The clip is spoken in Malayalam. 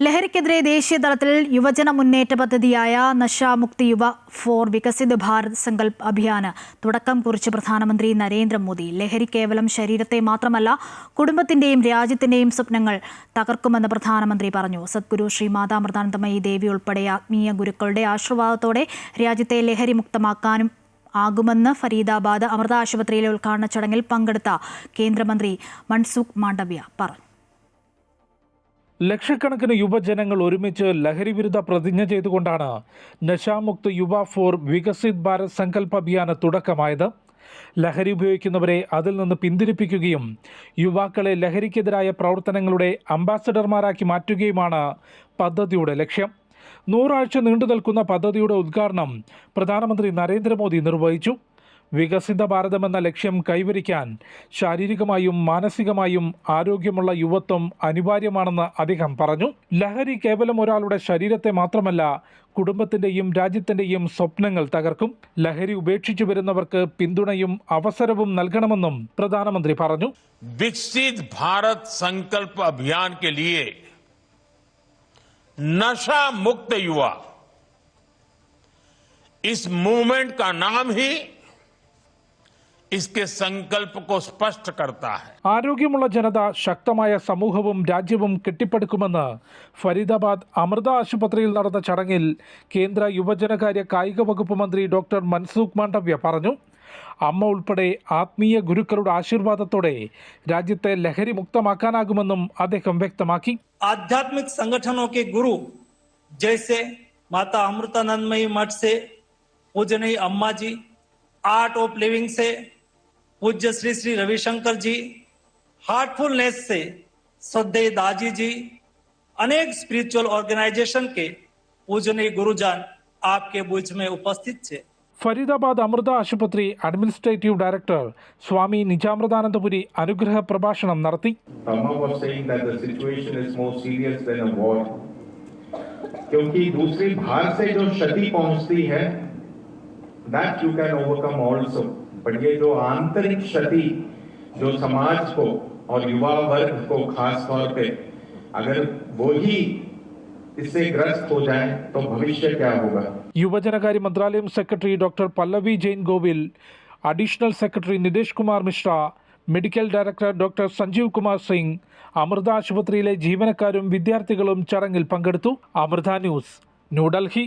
ലഹരിക്കെതിരെ ദേശീയ തലത്തിൽ യുവജന മുന്നേറ്റ പദ്ധതിയായ നശാമുക്തി യുവ ഫോർ വികസിത് ഭാരത് സങ്കൽപ് അഭിയാന് തുടക്കം കുറിച്ച് പ്രധാനമന്ത്രി നരേന്ദ്രമോദി. ലഹരി കേവലം ശരീരത്തെ മാത്രമല്ല, കുടുംബത്തിന്റെയും രാജ്യത്തിന്റെയും സ്വപ്നങ്ങൾ തകർക്കുമെന്ന് പ്രധാനമന്ത്രി പറഞ്ഞു. സദ്ഗുരു ശ്രീ മാതാമൃതാനന്ദമയി ദേവി ഉൾപ്പെടെ ആത്മീയ ഗുരുക്കളുടെ ആശീർവാദത്തോടെ രാജ്യത്തെ ലഹരി മുക്തമാക്കാനും ആകുമെന്ന് ഫരീദാബാദ് അമൃത ആശുപത്രിയിലെ ഉദ്ഘാടന ചടങ്ങിൽ പങ്കെടുത്ത കേന്ദ്രമന്ത്രി മൻസുഖ് മാണ്ഡവ്യ പറഞ്ഞു. ലക്ഷക്കണക്കിന് യുവജനങ്ങൾ ഒരുമിച്ച് ലഹരി വിരുദ്ധ പ്രതിജ്ഞ ചെയ്തുകൊണ്ടാണ് നശാമുക്ത് യുവ ഫോർ വികസിത് ഭാരത് സങ്കൽപ് അഭിയാന് തുടക്കമായത്. ലഹരി ഉപയോഗിക്കുന്നവരെ അതിൽ നിന്ന് പിന്തിരിപ്പിക്കുകയും യുവാക്കളെ ലഹരിക്കെതിരായ പ്രവർത്തനങ്ങളുടെ അംബാസഡർമാരാക്കി മാറ്റുകയുമാണ് പദ്ധതിയുടെ ലക്ഷ്യം. 100 ആഴ്ച നീണ്ടു നിൽക്കുന്ന പദ്ധതിയുടെ ഉദ്ഘാടനം പ്രധാനമന്ത്രി നരേന്ദ്രമോദി നിർവഹിച്ചു. വികസിത ഭാരതം എന്ന ലക്ഷ്യം കൈവരിക്കാൻ ശാരീരികമായും മാനസികമായും ആരോഗ്യമുള്ള യുവത്വം അനിവാര്യമാണെന്ന് അദ്ദേഹം പറഞ്ഞു. ലഹരി കേവലം ഒരാളുടെ ശരീരത്തെ മാത്രമല്ല, കുടുംബത്തിന്റെയും രാജ്യത്തിന്റെയും സ്വപ്നങ്ങൾ തകർക്കും. ലഹരി ഉപേക്ഷിച്ചു വരുന്നവർക്ക് പിന്തുണയും അവസരവും നൽകണമെന്നും പ്രധാനമന്ത്രി പറഞ്ഞു. വികസിത് ഭാരത് സങ്കൽപ് അഭിയാൻ के लिए नशा मुक्त युवा, इस मूवमेंट का नाम ही इसके संकल्प को स्पष्ट करता है. ആരോഗ്യമുള്ള ജനത ശക്തമായ സമൂഹവും രാജ്യവും കെട്ടിപ്പടുക്കുമെന്ന് ഫരീദാബാദ് അമൃത ആശുപത്രിയിൽ നടന്ന ചടങ്ങിൽ കേന്ദ്ര യുവജനകാര്യ കായിക വകുപ്പ് മന്ത്രി ഡോക്ടർ മൻസുഖ് മാണ്ഡവ്യ പറഞ്ഞു. അമ്മ ഉൾപ്പെടെ ആത്മീയ ഗുരുക്കളുടെ ആശീർവാദത്തോടെ രാജ്യത്തെ ലഹരി മുക്തമാക്കാനാകുമെന്നും അദ്ദേഹം വ്യക്തമാക്കി. आध्यात्मिक संगठनों के गुरु जैसे माता अमृतानंदमयी मठ से पूजनीय अम्मा जी, आर्ट ऑफ लिविंग से पूज्य श्री श्री रविशंकर जी, हार्टफुलनेस से श्रद्धेय दाजी जी, अनेक स्पिरिचुअल ऑर्गेनाइजेशन के पूजनीय गुरुजन आपके बीच में उपस्थित थे. ഫരീദാബാദ് അമൃത ആശുപത്രി അഡ്മിനിസ്ട്രേറ്റീവ് ഡയറക്ടർ സ്വാമി നിജാമൃതാനന്ദപുരി അനുഗ്രഹ പ്രഭാഷണം നടത്തി. क्योंकि दूसरी बाहर से जो क्षति पहुंचती है that you can overcome also, but ये जो आंतरिक क्षति जो समाज को और युवा वर्ग को खास तौर पे अगर वो ही इससे ग्रस्त हो जाए तो भविष्य क्या होगा. യുവജനകാര്യ മന്ത്രാലയം secretary doctor Pallavi Jain Govil, additional secretary Nitesh Kumar Mishra, medical director doctor Sanjeev Kumar Singh, Amrita ആശുപത്രിയിലെ ജീവനക്കാരും വിദ്യാർത്ഥികളും ചടങ്ങിൽ പങ്കെടുത്തു. അമൃത ന്യൂസ്, ന്യൂഡൽഹി.